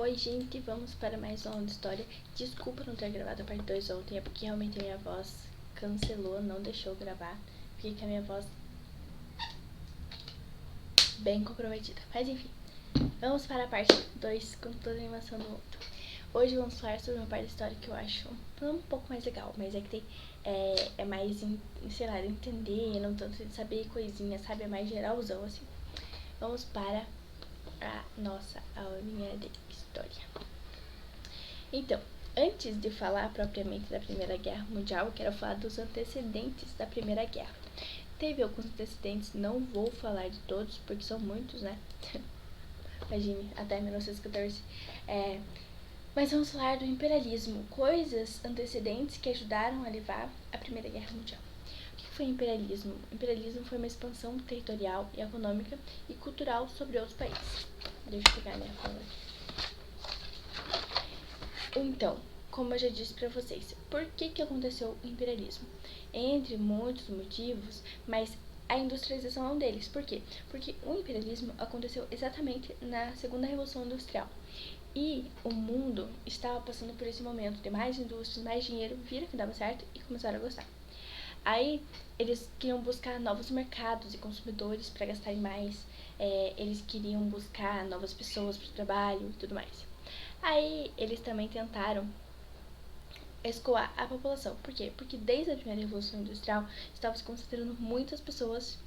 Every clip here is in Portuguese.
Oi gente, vamos para mais uma aula de história. Desculpa não ter gravado a parte 2 ontem, é porque realmente a minha voz cancelou, não deixou gravar. Fiquei com a minha voz bem comprometida. Mas enfim, vamos para a parte 2 com toda a animação do mundo. Hoje vamos falar sobre uma parte da história que eu acho um pouco mais legal, mas é que tem, é mais, sei lá, entender, não tanto de saber coisinha, sabe? É mais geralzão, assim. Vamos para a nossa aulinha de história. Então, antes de falar propriamente da Primeira Guerra Mundial, eu quero falar dos antecedentes da Primeira Guerra. Teve alguns antecedentes, não vou falar de todos, porque são muitos, né? Imagine, até 1914. Mas vamos falar do imperialismo, coisas antecedentes que ajudaram a levar a Primeira Guerra Mundial. O que foi imperialismo? O imperialismo foi uma expansão territorial, econômica e cultural sobre outros países. Deixa eu pegar minha fala aqui. Então, como eu já disse para vocês, por que aconteceu o imperialismo? Entre muitos motivos, mas a industrialização é um deles. Por quê? Porque o imperialismo aconteceu exatamente na Segunda Revolução Industrial. E o mundo estava passando por esse momento de mais indústrias, mais dinheiro, viram que dava certo e começaram a gostar. Aí eles queriam buscar novos mercados e consumidores para gastarem mais, eles queriam buscar novas pessoas para o trabalho e tudo mais. Aí eles também tentaram escoar a população. Por quê? Porque desde a primeira revolução industrial estava se concentrando muitas pessoas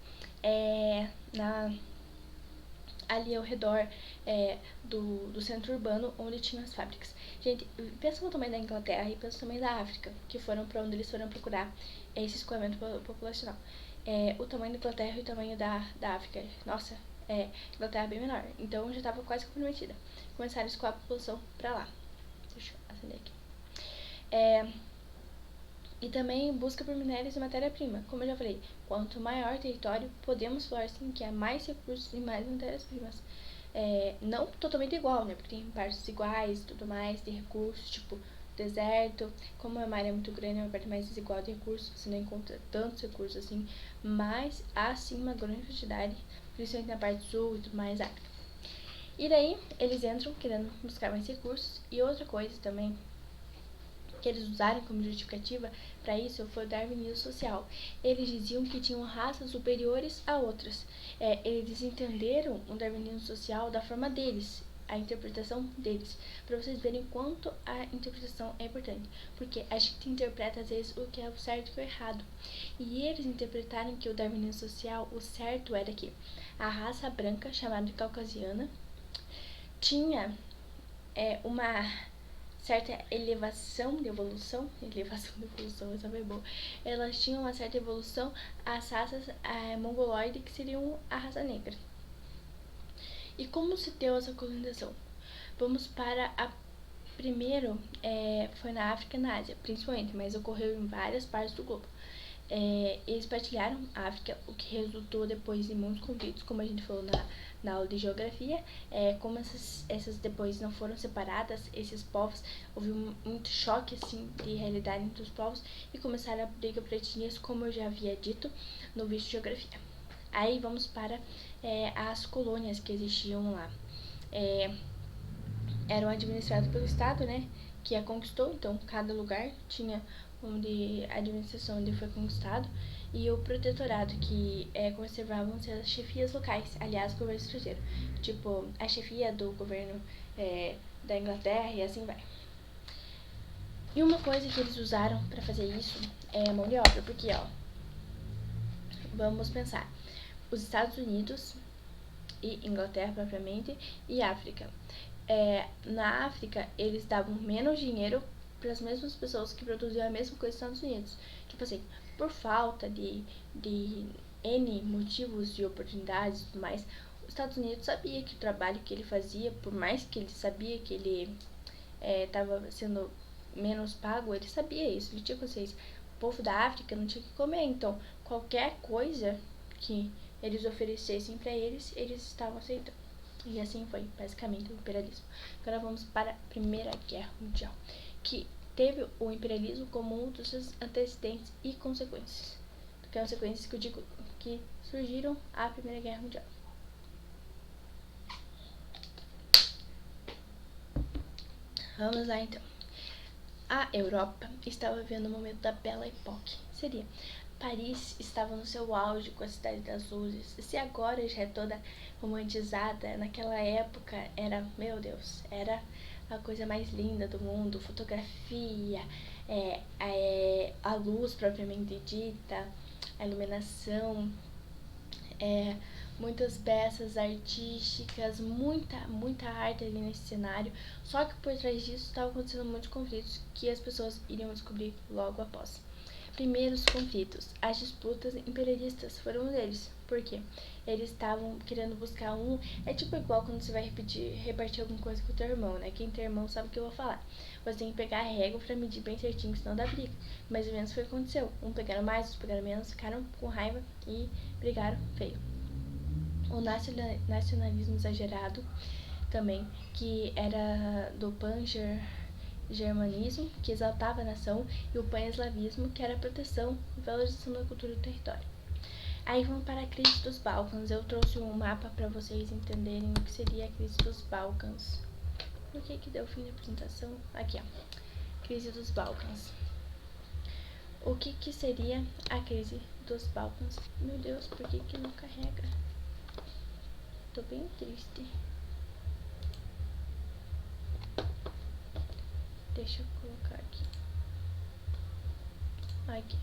ali ao redor do centro urbano onde tinham as fábricas. Gente, pensa no tamanho da Inglaterra e pensa no tamanho da África, que foram para onde eles foram procurar esse escoamento populacional. O tamanho da Inglaterra e o tamanho da África. Nossa, Inglaterra é bem menor. Então já estava quase comprometida. Começaram a escoar a população para lá. Deixa eu acender aqui. E também busca por minérios e matéria-prima. Como eu já falei, quanto maior o território, podemos falar sim que há mais recursos e mais matérias-primas. Não totalmente igual, né? Porque tem partes iguais e tudo mais de recursos, tipo deserto. Como é uma área muito grande, é uma parte mais desigual de recursos, você não encontra tantos recursos assim, mas há sim uma grande quantidade, principalmente na parte sul e tudo mais, África. E daí, eles entram querendo buscar mais recursos. E outra coisa também que eles usaram como justificativa para isso foi o darwinismo social. Eles diziam que tinham raças superiores a outras. Eles entenderam o darwinismo social da forma deles, a interpretação deles, para vocês verem quanto a interpretação é importante, porque a gente interpreta às vezes o que é o certo e o errado. E eles interpretaram que o darwinismo social, o certo era que a raça branca, chamada de caucasiana, tinha uma certa elevação de evolução, essa foi boa. Elas tinham uma certa evolução às raças mongoloides, que seriam a raça negra. E como se deu essa colonização? Vamos para primeiro, foi na África e na Ásia, principalmente, mas ocorreu em várias partes do globo. Eles partilharam a África, o que resultou depois em muitos conflitos, como a gente falou na aula de geografia. Como essas depois não foram separadas, esses povos, houve muito choque assim de realidade entre os povos e começaram a briga por etnias, como eu já havia dito no vídeo de geografia. Aí vamos para as colônias que existiam lá. Eram administradas pelo Estado, né, que a conquistou, então cada lugar tinha onde a administração onde foi conquistado, e o protetorado, que conservavam-se as chefias locais, aliás, governo estrangeiro, tipo a chefia do governo da Inglaterra e assim vai. E uma coisa que eles usaram para fazer isso é a mão de obra, porque vamos pensar, os Estados Unidos e Inglaterra propriamente e África. Na África, eles davam menos dinheiro para as mesmas pessoas que produziam a mesma coisa nos Estados Unidos. Tipo assim, por falta de N motivos de oportunidades e tudo mais, os Estados Unidos sabia que o trabalho que ele fazia, por mais que ele sabia que ele estava sendo menos pago, ele sabia isso, ele tinha consciência. O povo da África não tinha que comer, então qualquer coisa que eles oferecessem para eles, eles estavam aceitando. E assim foi, basicamente, o imperialismo. Agora vamos para a Primeira Guerra Mundial, que teve o imperialismo como um dos seus antecedentes e consequências. Que são consequências que eu digo que surgiram a Primeira Guerra Mundial. Vamos lá então. A Europa estava vivendo o momento da Belle Époque. Seria Paris estava no seu auge com a Cidade das Luzes. Se agora já é toda romantizada, naquela época era, meu Deus, era a coisa mais linda do mundo. Fotografia, a luz propriamente dita, a iluminação, muitas peças artísticas, muita arte ali nesse cenário. Só que por trás disso estavam acontecendo muitos conflitos que as pessoas iriam descobrir logo após. Primeiros conflitos. As disputas imperialistas foram um deles. Por quê? Eles estavam querendo buscar um... É tipo igual quando você vai repartir alguma coisa com o teu irmão, né? Quem tem irmão sabe o que eu vou falar. Você tem que pegar a régua pra medir bem certinho, senão dá briga. Mais ou menos foi o que aconteceu. Um pegaram mais, outros pegaram menos, ficaram com raiva e brigaram feio. O nacionalismo exagerado também, que era do pan-germanismo, que exaltava a nação, e o pan-eslavismo, que era a proteção e valorização da cultura do território. Aí vamos para a crise dos Balcãs. Eu trouxe um mapa para vocês entenderem o que seria a crise dos Balcãs. Por que deu fim da apresentação? Aqui, ó. Crise dos Balcãs. O que seria a crise dos Balcãs? Meu Deus, por que não carrega? Tô bem triste. Deixa eu colocar aqui. Aqui.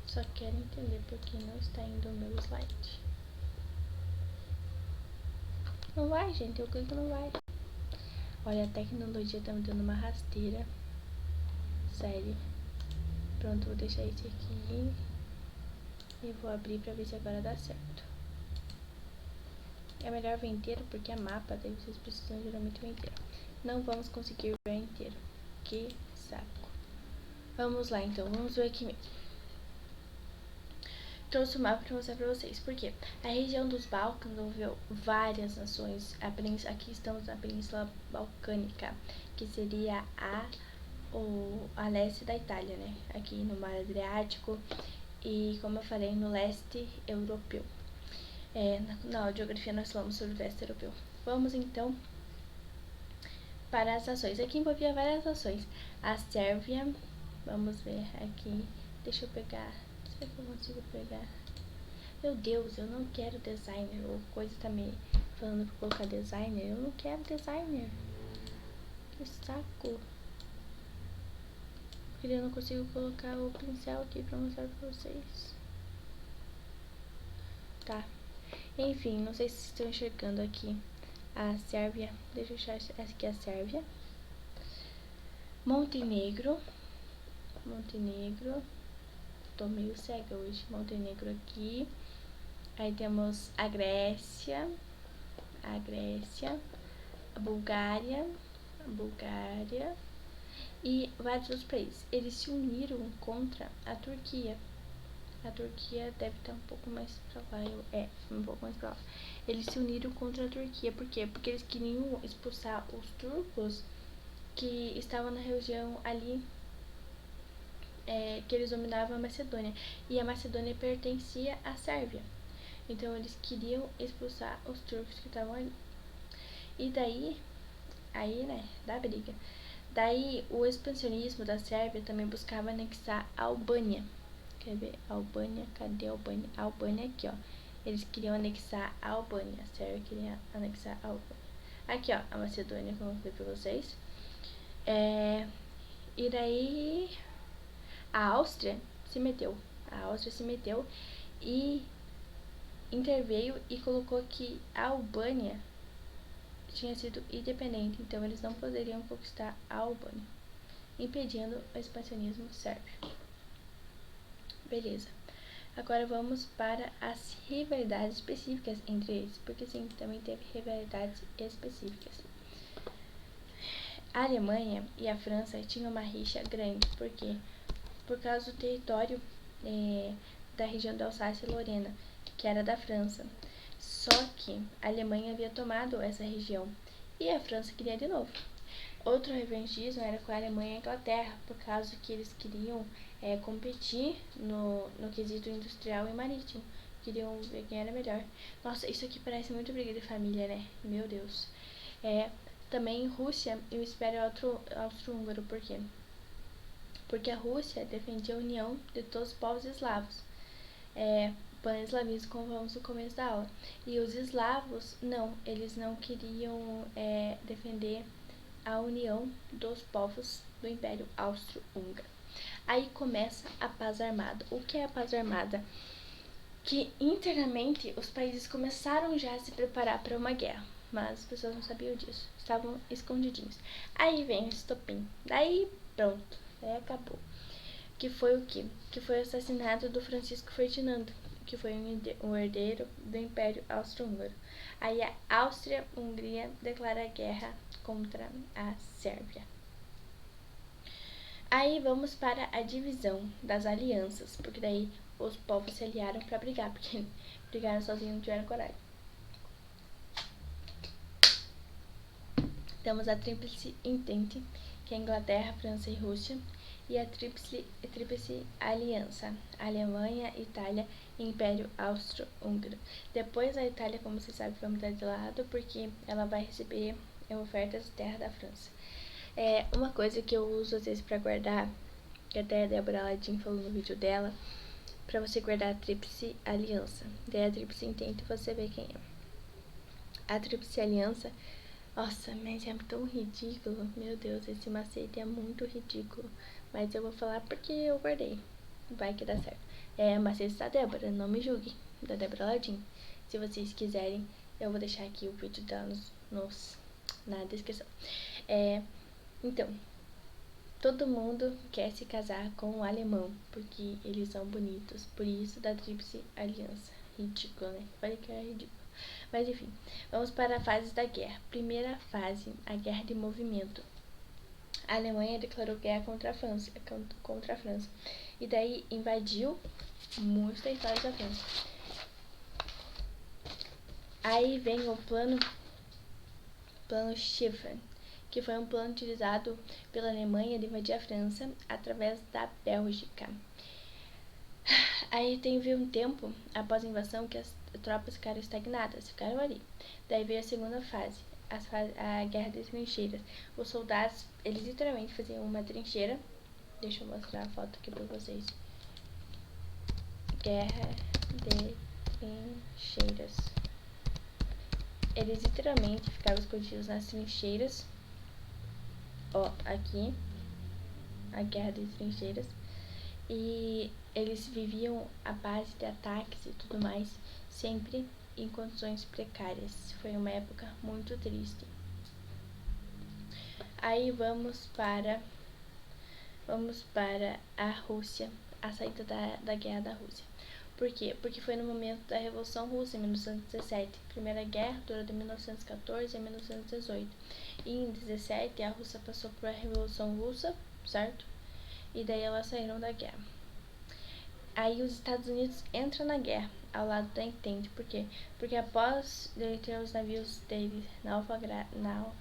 Só quero entender porque não está indo o meu slide. Não vai, gente. Eu clico não vai. Olha, a tecnologia tá me dando uma rasteira. Sério. Pronto, vou deixar esse aqui. E vou abrir pra ver se agora dá certo. É melhor ver inteiro porque é mapa, daí vocês precisam geralmente ver inteiro. Não vamos conseguir ver inteiro. Que saco. Vamos lá então, vamos ver aqui mesmo. Trouxe o mapa para mostrar para vocês. Por quê? A região dos Balcãs envolveu várias nações. Aqui estamos na Península Balcânica, que seria a leste da Itália, né? Aqui no Mar Adriático e, como eu falei, no leste europeu. Na geografia nós falamos sobre o leste europeu. Vamos então para as nações. Aqui envolvia várias nações. A Sérvia, vamos ver aqui. Deixa eu pegar. Será que eu consigo pegar? Meu Deus, eu não quero designer. O coisa tá me falando pra colocar designer. Eu não quero designer. Que saco. Porque eu não consigo colocar o pincel aqui pra mostrar pra vocês. Tá. Enfim, não sei se estão enxergando aqui a Sérvia. Deixa eu achar essa aqui, a Sérvia. Montenegro. Tô meio cega hoje. Montenegro aqui. Aí temos a Grécia. A Bulgária. E vários outros países. Eles se uniram contra a Turquia. A Turquia deve estar um pouco mais pra lá. Um pouco mais pra lá. Eles se uniram contra a Turquia. Por quê? Porque eles queriam expulsar os turcos que estavam na região ali, que eles dominavam a Macedônia. E a Macedônia pertencia à Sérvia. Então eles queriam expulsar os turcos que estavam ali. E daí, dá briga. Daí o expansionismo da Sérvia também buscava anexar a Albânia. Quer ver? Albânia, cadê a Albânia? A Albânia aqui, ó. Eles queriam anexar a Albânia. A Sérvia queria anexar a Albânia. Aqui, ó, a Macedônia, como eu falei pra vocês. E daí a Áustria se meteu. E interveio e colocou que a Albânia tinha sido independente, então eles não poderiam conquistar a Albânia, impedindo o expansionismo sérvio. Beleza. Agora vamos para as rivalidades específicas entre eles, porque sim, também teve rivalidades específicas. A Alemanha e a França tinham uma rixa grande, porque por causa do território da região da Alsácia e Lorena, que era da França. Só que a Alemanha havia tomado essa região e a França queria de novo. Outro revanchismo era com a Alemanha e a Inglaterra, por causa que eles queriam competir no quesito industrial e marítimo. queriam ver quem era melhor. Nossa, isso aqui parece muito briga de família, né? Meu Deus. Também Rússia e o Império Austro-Húngaro, por quê? Porque a Rússia defendia a união de todos os povos eslavos. Pan-eslavismo, como vamos no começo da aula. E os eslavos, não, eles não queriam defender a união dos povos do Império Austro-Húngaro. Aí começa a paz armada. O que é a paz armada? Que internamente os países começaram já a se preparar para uma guerra, mas as pessoas não sabiam disso, estavam escondidinhos. Aí vem o estopim, daí pronto, aí acabou. Que foi o quê? Que foi o assassinato do Francisco Ferdinando, que foi um herdeiro do Império Austro-Húngaro. Aí a Áustria-Hungria declara guerra contra a Sérvia. Aí vamos para a divisão das alianças, porque daí os povos se aliaram para brigar, porque brigaram sozinhos não tiveram coragem. Temos a Tríplice Entente, que é Inglaterra, França e Rússia, e a Tríplice Aliança, Alemanha, Itália e Império Austro-Húngaro. Depois a Itália, como vocês sabem, vai mudar de lado, porque ela vai receber ofertas de terra da França. Uma coisa que eu uso às vezes para guardar, que até a Débora Ladin falou no vídeo dela, para você guardar a Tríplice Aliança. Daí a Tríplice Entente você vê quem é. A Tríplice Aliança, nossa, mas é tão ridículo, meu Deus, esse macete é muito ridículo, mas eu vou falar porque eu guardei, vai que dá certo. Macete da Débora, não me julguem, da Débora Ladin. Se vocês quiserem, eu vou deixar aqui o vídeo dela na descrição. Então, todo mundo quer se casar com um alemão, porque eles são bonitos, por isso da Tríplice Aliança. Ridículo, né? Falei que era ridículo. Mas enfim, vamos para a fase da guerra. Primeira fase, a guerra de movimento. A Alemanha declarou guerra contra a França. E daí invadiu muitos territórios da França. Aí vem o plano Schiffen, que foi um plano utilizado pela Alemanha de invadir a França através da Bélgica. Aí teve um tempo, após a invasão, que as tropas ficaram estagnadas, ficaram ali. Daí veio a segunda fase, a guerra de trincheiras. Os soldados, eles literalmente faziam uma trincheira. Deixa eu mostrar a foto aqui pra vocês. Guerra de trincheiras. Eles literalmente ficavam escondidos nas trincheiras. Aqui, a guerra de trincheiras. E eles viviam à base de ataques e tudo mais, sempre em condições precárias. Foi uma época muito triste. Aí vamos para a Rússia, a saída da guerra da Rússia. Por quê? Porque foi no momento da Revolução Russa, em 1917. A Primeira Guerra durou de 1914 a 1918. E em 1917 a Rússia passou por a Revolução Russa, certo? E daí elas saíram da guerra. Aí os Estados Unidos entram na guerra, ao lado da Entente. Por quê? Porque após ter os navios deles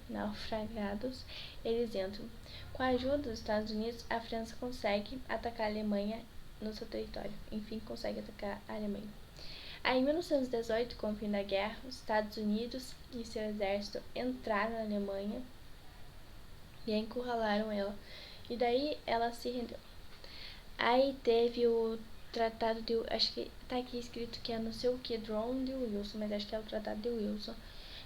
naufragados, eles entram. Com a ajuda dos Estados Unidos, a França consegue atacar a Alemanha no seu território. Enfim, consegue atacar a Alemanha. Aí, em 1918, com o fim da guerra, os Estados Unidos e seu exército entraram na Alemanha e encurralaram ela. E daí ela se rendeu. Aí teve o tratado de... Acho que tá aqui escrito que é não sei o que, Drone de Wilson, mas acho que é o tratado de Wilson,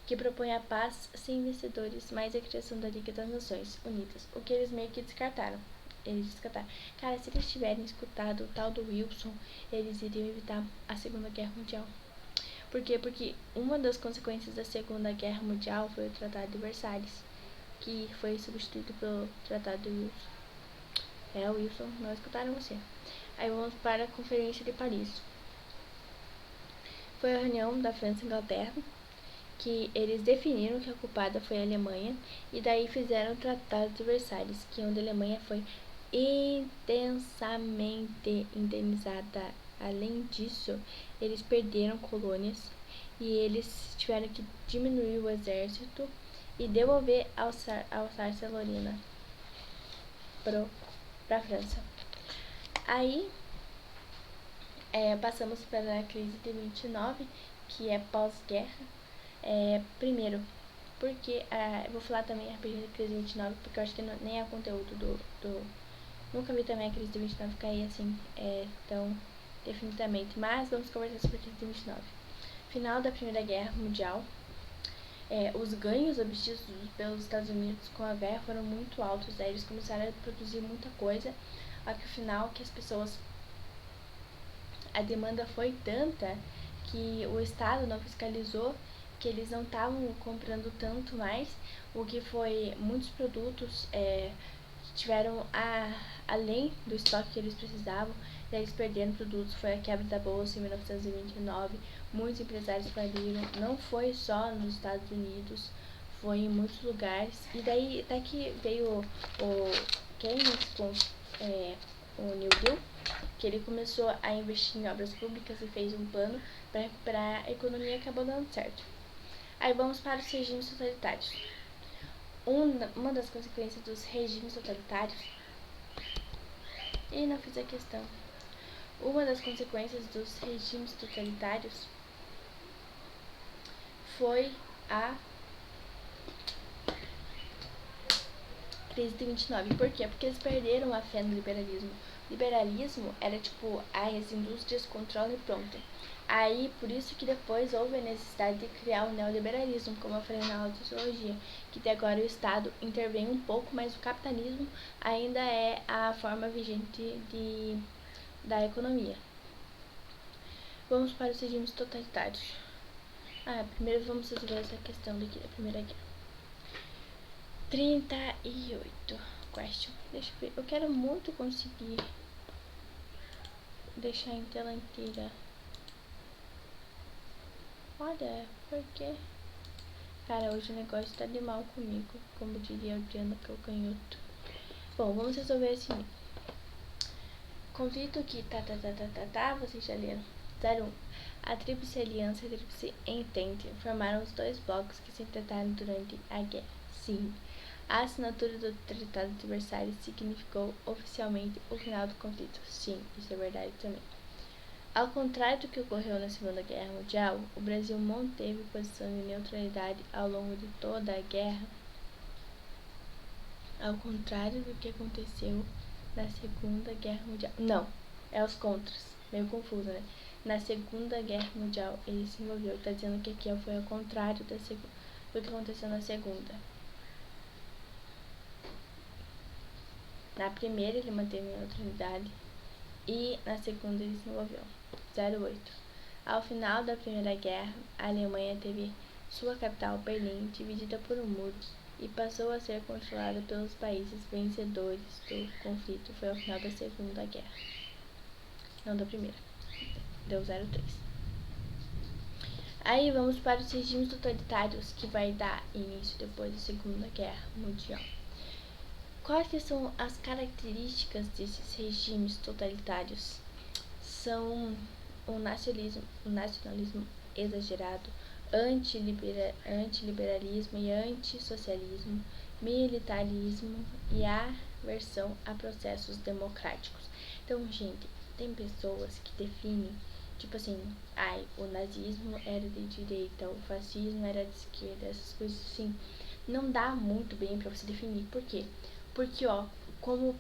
que propõe a paz sem vencedores, mais a criação da Liga das Nações Unidas, o que eles meio que descartaram. Cara, se eles tivessem escutado o tal do Wilson, eles iriam evitar a Segunda Guerra Mundial. Por quê? Porque uma das consequências da Segunda Guerra Mundial foi o Tratado de Versalhes, que foi substituído pelo Tratado de Wilson. Wilson, não escutaram você. Aí vamos para a Conferência de Paris. Foi a reunião da França e Inglaterra, que eles definiram que a culpada foi a Alemanha, e daí fizeram o Tratado de Versalhes, que onde a Alemanha foi intensamente indenizada. Além disso, eles perderam colônias e eles tiveram que diminuir o exército e devolver Alsácia-Lorena para a França. Aí Passamos para a crise de 29, que é pós-guerra. Primeiro, porque eu vou falar também a respeito da crise de 29, porque eu acho que nem é conteúdo Nunca vi também a crise de 29 cair assim tão definitivamente, mas vamos conversar sobre a crise de 29. Final da Primeira Guerra Mundial. Os ganhos obtidos pelos Estados Unidos com a guerra foram muito altos. Eles começaram a produzir muita coisa, ao final que as pessoas, a demanda foi tanta que o Estado não fiscalizou, que eles não estavam comprando tanto mais, o que foi muitos produtos tiveram além do estoque que eles precisavam, e eles perderam produtos. Foi a quebra da bolsa em 1929, muitos empresários faliram, não foi só nos Estados Unidos, foi em muitos lugares, e daí até que veio o Keynes com o New Deal, que ele começou a investir em obras públicas e fez um plano para recuperar a economia e acabou dando certo. Aí vamos para os regimes totalitários. Uma das consequências dos regimes totalitários. E não fiz a questão. Uma das consequências dos regimes totalitários foi a crise de 29. Por quê? Porque eles perderam a fé no liberalismo. O liberalismo era tipo, as indústrias controlam e pronto. Aí, por isso que depois houve a necessidade de criar o neoliberalismo, como eu falei na aula de sociologia, que até agora o Estado intervém um pouco, mas o capitalismo ainda é a forma vigente da economia. Vamos para os regimes totalitários. Primeiro vamos resolver essa questão daqui da Primeira Guerra. 38. Question. Deixa eu ver. Eu quero muito conseguir deixar em tela inteira. Olha, por quê? Cara, hoje o negócio tá de mal comigo, como diria o Diana Calcanhoto. Bom, vamos resolver assim. Conflito que vocês já leram. 01. A Tríplice Aliança e a Tríplice Entente formaram os dois blocos que se enfrentaram durante a guerra. Sim. A assinatura do Tratado de Versalhes significou oficialmente o final do conflito. Sim, isso é verdade também. Ao contrário do que ocorreu na Segunda Guerra Mundial, o Brasil manteve posição de neutralidade ao longo de toda a guerra. Ao contrário do que aconteceu na Segunda Guerra Mundial. Não, é os contras. Meio confuso, né? Na Segunda Guerra Mundial ele se envolveu. Tá dizendo que aqui foi ao contrário do que aconteceu na Segunda. Na primeira ele manteve a neutralidade e na segunda ele se envolveu. 08. Ao final da Primeira Guerra, a Alemanha teve sua capital, Berlim, dividida por um muro e passou a ser controlada pelos países vencedores do conflito. Foi ao final da Segunda Guerra. Não da Primeira. Deu 03. Aí vamos para os regimes totalitários que vai dar início depois da Segunda Guerra Mundial. Quais são as características desses regimes totalitários? São o nacionalismo exagerado, antiliberalismo e antissocialismo, militarismo e aversão a processos democráticos. Então, gente, tem pessoas que definem, tipo assim, o nazismo era de direita, o fascismo era de esquerda, essas coisas assim. Não dá muito bem pra você definir. Por quê? Porque, como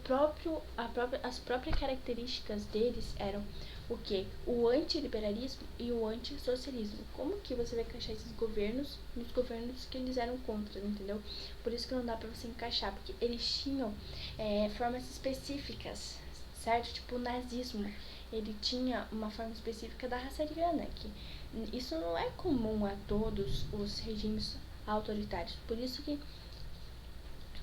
as próprias características deles eram o quê? O antiliberalismo e o antissocialismo. Como que você vai encaixar esses governos nos governos que eles eram contra, entendeu? Por isso que não dá pra você encaixar, porque eles tinham formas específicas, certo? Tipo o nazismo, ele tinha uma forma específica da raça ariana, que isso não é comum a todos os regimes autoritários. Por isso que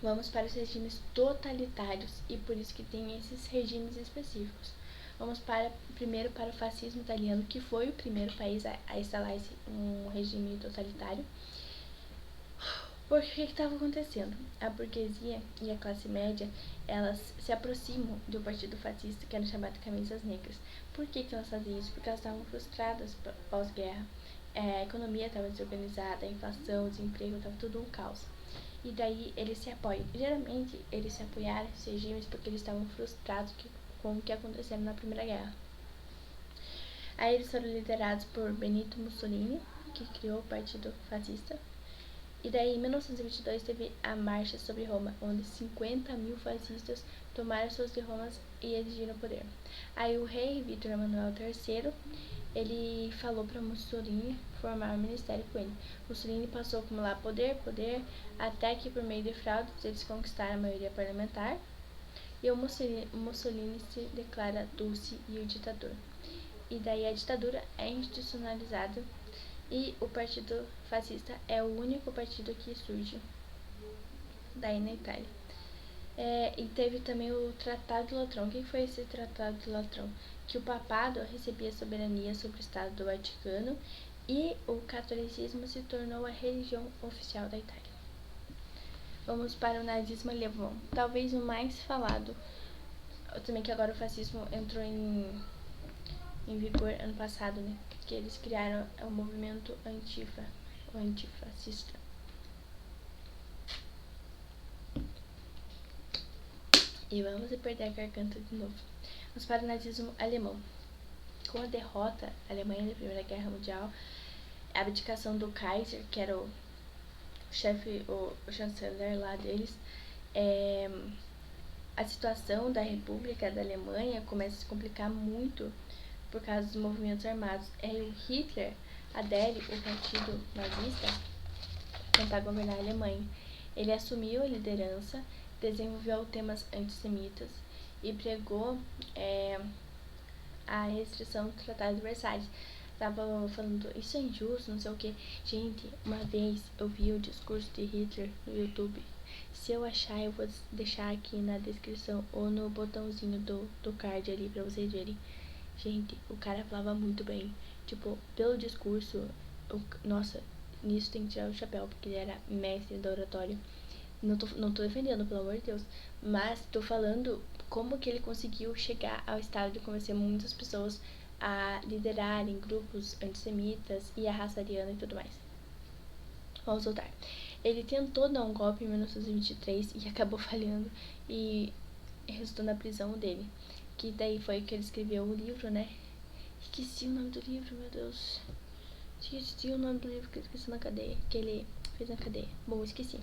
vamos para os regimes totalitários e por isso que tem esses regimes específicos. Vamos primeiro para o fascismo italiano, que foi o primeiro país a instalar um regime totalitário. Por que estava acontecendo? A burguesia e a classe média, elas se aproximam do partido fascista, que era chamado Camisas Negras. Por que elas faziam isso? Porque elas estavam frustradas pós-guerra. A economia estava desorganizada, a inflação, o desemprego, estava tudo um caos. E daí eles se apoiam. Geralmente eles se apoiaram esses regimes porque eles estavam frustrados com o que aconteceu na Primeira Guerra. Aí eles foram liderados por Benito Mussolini, que criou o Partido Fascista. E daí, em 1922, teve a Marcha sobre Roma, onde 50.000 fascistas tomaram suas de Roma e exigiram poder. Aí o rei Vítor Emanuel III, ele falou para Mussolini formar um ministério com ele. Mussolini passou a acumular poder, até que por meio de fraudes eles conquistaram a maioria parlamentar. E o Mussolini se declara dulce e o ditador. E daí a ditadura é institucionalizada e o partido fascista é o único partido que surge daí na Itália. E teve também o Tratado de Latrão. O que foi esse Tratado de Latrão? Que o papado recebia soberania sobre o Estado do Vaticano e o catolicismo se tornou a religião oficial da Itália. Vamos para o nazismo alemão, talvez o mais falado. Também que agora o fascismo entrou em vigor ano passado, né? Que eles criaram o movimento antifascista. E vamos perder a garganta de novo. Vamos para o nazismo alemão. Com a derrota da Alemanha na Primeira Guerra Mundial, a abdicação do Kaiser, que era o chefe, o chanceler lá deles, a situação da República da Alemanha começa a se complicar muito por causa dos movimentos armados. O Hitler adere o partido nazista para tentar governar a Alemanha. Ele assumiu a liderança, desenvolveu temas antissemitas e pregou a restrição do Tratado de Versalhes. Tava falando, isso é injusto, não sei o que. Gente, uma vez eu vi o discurso de Hitler no YouTube. Se eu achar, eu vou deixar aqui na descrição ou no botãozinho do card ali pra vocês verem. Gente, o cara falava muito bem. Tipo, pelo discurso, nossa, nisso tem que tirar o chapéu, porque ele era mestre da oratória. Não tô defendendo, pelo amor de Deus. Mas tô falando como que ele conseguiu chegar ao estado de convencer muitas pessoas a liderarem grupos antissemitas e a raça ariana e tudo mais. Vamos voltar. Ele tentou dar um golpe em 1923 e acabou falhando e resultou na prisão dele. Que daí foi que ele escreveu o livro, né? Esqueci o nome do livro, meu Deus. Esqueci o nome do livro que ele esqueci na cadeia. Que ele fez na cadeia. Bom, esqueci.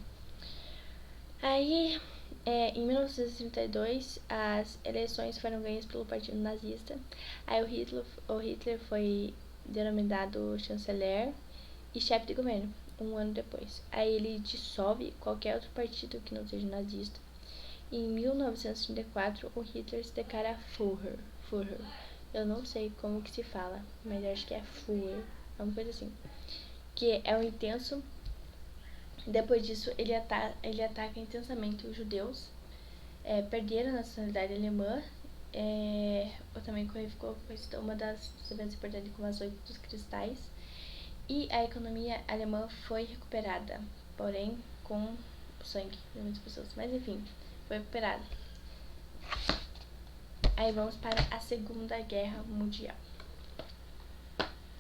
Aí, em 1932, as eleições foram ganhas pelo partido nazista. Aí o Hitler foi denominado chanceler e chefe de governo, um ano depois. Aí ele dissolve qualquer outro partido que não seja nazista. Em 1934, o Hitler se declara Führer. Eu não sei como que se fala, mas acho que é Führer, uma coisa assim. Que é um intenso. Depois disso, ele ataca intensamente os judeus. Perderam a nacionalidade alemã. Também ficou uma das doenças importantes como as 8 dos cristais. E a economia alemã foi recuperada, porém com o sangue de muitas pessoas. Mas enfim, foi recuperada. Aí vamos para a Segunda Guerra Mundial.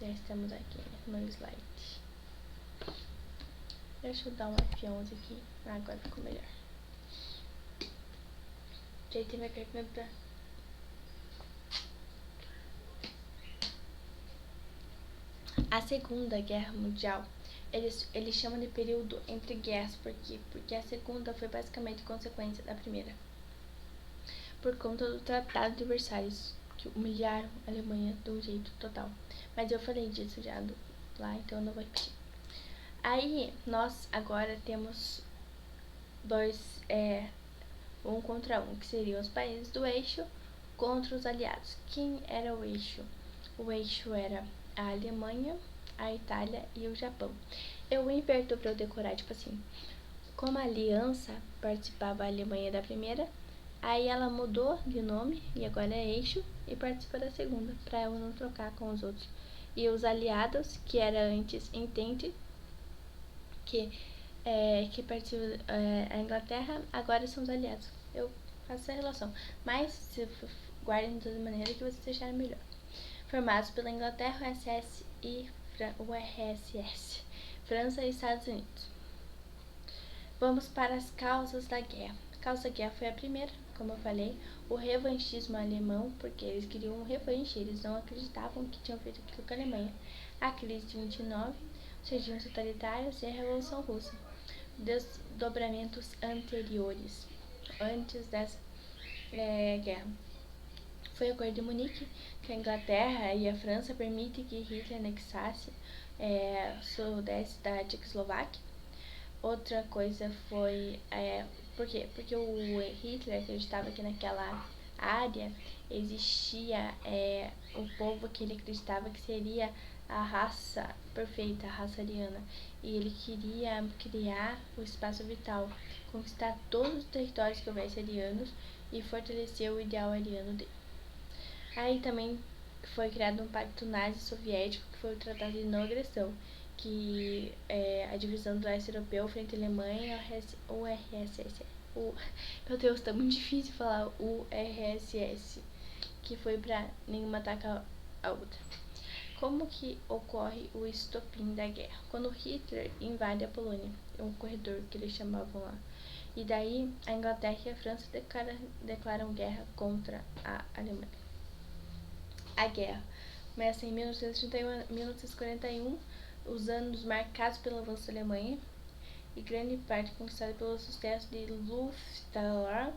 Já estamos aqui no slide. Deixa eu dar um F11 aqui. Agora ficou melhor. Ajeitei minha garganta. A Segunda Guerra Mundial, eles chamam de período entre guerras. Por quê? Porque a segunda foi basicamente consequência da primeira. Por conta do Tratado de Versalhes, que humilharam a Alemanha de um jeito total. Mas eu falei disso já lá, então eu não vou repetir. Aí, nós agora temos dois, um contra um, que seriam os países do eixo contra os aliados. Quem era o eixo? O eixo era a Alemanha, a Itália e o Japão. Eu inverto pra eu decorar, tipo assim, como a aliança participava a Alemanha da primeira, aí ela mudou de nome e agora é eixo e participa da segunda, pra eu não trocar com os outros. E os aliados, que era antes Entente, que partiu a Inglaterra, agora são os aliados. Eu faço essa relação, mas se guardem de toda maneira que vocês acharem melhor. Formados pela Inglaterra, o SS e o RSS, França e Estados Unidos. Vamos para as causas da guerra. A causa da guerra foi a primeira, como eu falei, o revanchismo alemão, porque eles queriam um revanche, eles não acreditavam que tinham feito aquilo com a Alemanha. A crise de 29, os regimes totalitários e a Revolução Russa. Desdobramentos anteriores, antes dessa guerra. Foi o Acordo de Munique, que a Inglaterra e a França permitem que Hitler anexasse o sudeste da Tchecoslováquia. Outra coisa foi... por quê? Porque o Hitler acreditava que naquela área existia o povo que ele acreditava que seria a raça perfeita, a raça ariana. E ele queria criar o espaço vital, conquistar todos os territórios que houvesse arianos e fortalecer o ideal ariano dele. Aí também foi criado um pacto nazi-soviético, que foi o Tratado de Não Agressão, que é a divisão do leste europeu frente à Alemanha e o URSS. Meu Deus, tá muito difícil falar URSS, que foi para nenhuma atacar a outra. Como que ocorre o estopim da guerra? Quando Hitler invade a Polônia, um corredor que eles chamavam lá. E daí a Inglaterra e a França declaram guerra contra a Alemanha. A guerra começa em 1931 a 1941, os anos marcados pelo avanço da Alemanha e grande parte conquistada pelo sucesso de Luftwaffe,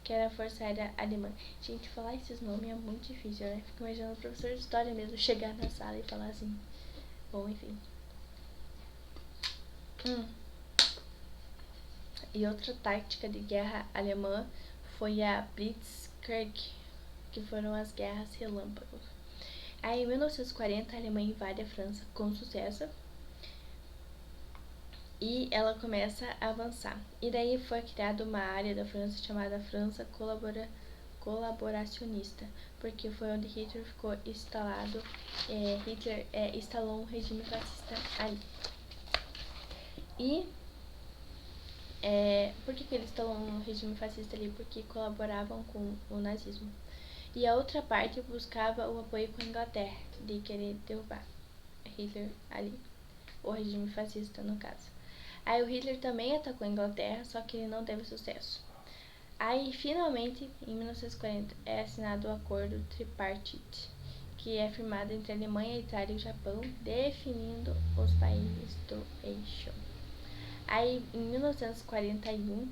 que era a Força Aérea Alemã. Gente, falar esses nomes é muito difícil, né? Fico imaginando o professor de história mesmo chegar na sala e falar assim. Bom, enfim. E outra tática de guerra alemã foi a Blitzkrieg, que foram as guerras relâmpagos. Aí, em 1940, a Alemanha invade a França com sucesso e ela começa a avançar. E daí foi criada uma área da França chamada França Colaboracionista, porque foi onde Hitler ficou instalado. Hitler instalou um regime fascista ali. E por que ele instalou um regime fascista ali? Porque colaboravam com o nazismo. E a outra parte buscava o apoio com a Inglaterra, de querer derrubar Hitler ali, o regime fascista no caso. Aí o Hitler também atacou a Inglaterra, só que ele não teve sucesso. Aí finalmente, em 1940, é assinado o acordo tripartite, que é firmado entre a Alemanha, a Itália e o Japão, definindo os países do eixo. Aí em 1941,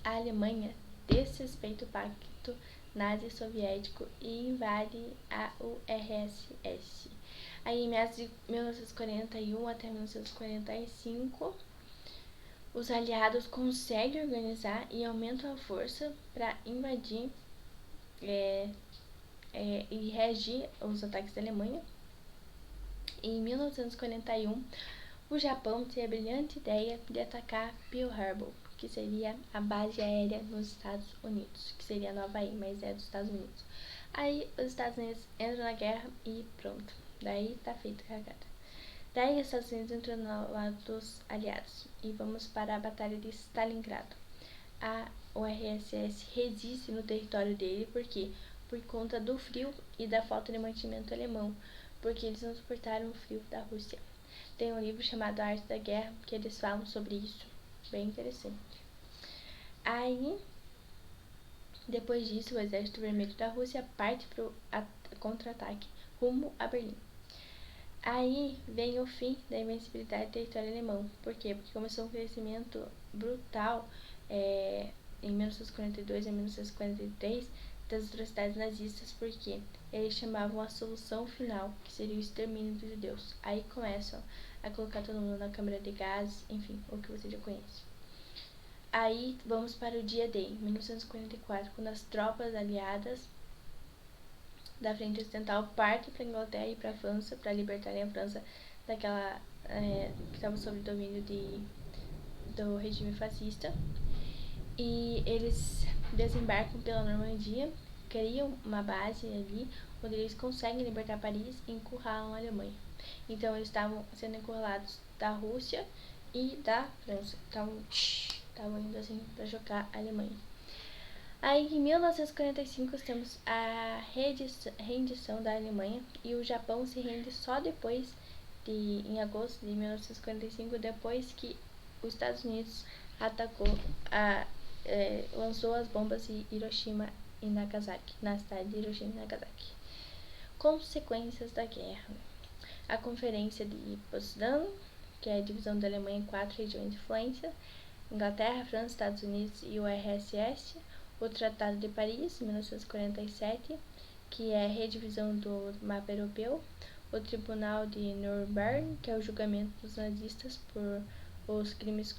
a Alemanha desrespeita o pacto nazi-soviético e invade a URSS. Aí em meados de 1941 até 1945, os aliados conseguem organizar e aumentam a força para invadir e reagir aos ataques da Alemanha. E em 1941, o Japão tem a brilhante ideia de atacar Pearl Harbor, que seria a base aérea nos Estados Unidos, que seria Nova Havaí, mas é dos Estados Unidos. Aí os Estados Unidos entram na guerra e pronto. Daí tá feita a cagada. Daí os Estados Unidos entram no lado dos aliados e vamos para a Batalha de Stalingrado. A URSS resiste no território dele por conta do frio e da falta de mantimento alemão, porque eles não suportaram o frio da Rússia. Tem um livro chamado A Arte da Guerra que eles falam sobre isso, bem interessante. Aí, depois disso, o Exército Vermelho da Rússia parte para o contra-ataque rumo a Berlim. Aí vem o fim da invencibilidade do território alemão. Por quê? Porque começou um crescimento brutal em 1942 e 1943 das atrocidades nazistas, porque eles chamavam a solução final, que seria o extermínio dos judeus. Aí começam a colocar todo mundo na câmara de gás, enfim, o que você já conhece. Aí vamos para o dia D, 1944, quando as tropas aliadas da frente ocidental partem para a Inglaterra e para a França, para libertarem a França daquela que estava sob domínio do regime fascista. E eles desembarcam pela Normandia, criam uma base ali, onde eles conseguem libertar Paris e encurralam a Alemanha. Então eles estavam sendo encurralados da Rússia e da França. Estavam indo assim para chocar a Alemanha. Aí em 1945 temos a rendição da Alemanha e o Japão se rende só depois em agosto de 1945, depois que os Estados Unidos atacou a lançou as bombas em Hiroshima e Nagasaki, na cidade de Hiroshima e Nagasaki. Consequências da guerra. A Conferência de Potsdam, que é a divisão da Alemanha em 4 regiões de influência: Inglaterra, França, Estados Unidos e URSS. O Tratado de Paris, 1947, que é a redivisão do mapa europeu. O Tribunal de Nuremberg, que é o julgamento dos nazistas por os crimes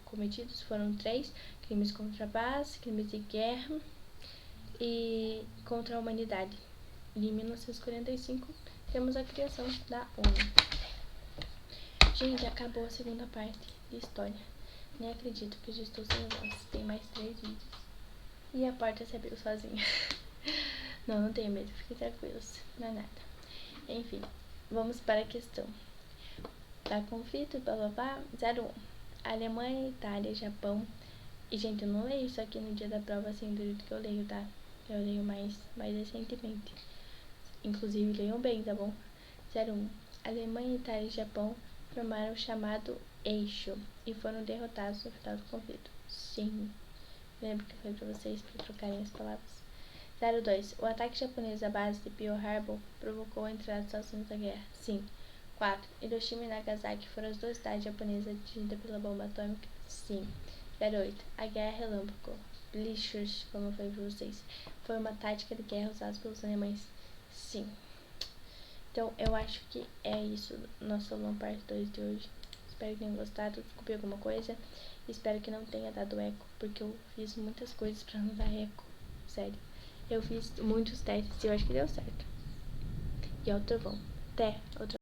cometidos. Foram 3: crimes contra a paz, crimes de guerra e contra a humanidade. E em 1945 temos a criação da ONU. Gente, acabou a segunda parte de história. Nem acredito que eu já estou sem voz. Tem mais 3 vídeos. E a porta se abriu sozinha. Não tenho medo, fiquem tranquilos. Não é nada. Enfim, vamos para a questão. Tá conflito, blá blá blá. 01. Alemanha, Itália, Japão. E, gente, eu não leio isso aqui no dia da prova assim do jeito que eu leio, tá? Eu leio mais recentemente. Inclusive, leiam bem, tá bom? 01. Alemanha, Itália e Japão formaram o chamado eixo e foram derrotados no final do conflito. Sim. Lembro que eu falei pra vocês para trocarem as palavras. 02. O ataque japonês à base de Pearl Harbor provocou a entrada dos Estados Unidos na guerra. Sim. 4. Hiroshima e Nagasaki foram as 2 cidades japonesas atingidas pela bomba atômica. Sim. 08. A Guerra Relâmpago, Blitz, como eu falei pra vocês, foi uma tática de guerra usada pelos alemães. Sim. Então, eu acho que é isso, nosso aulão parte 2 de hoje. Espero que tenham gostado, desculpe alguma coisa. Espero que não tenha dado eco, porque eu fiz muitas coisas pra não dar eco. Sério. Eu fiz muitos testes e eu acho que deu certo. E é o trovão. Até outra.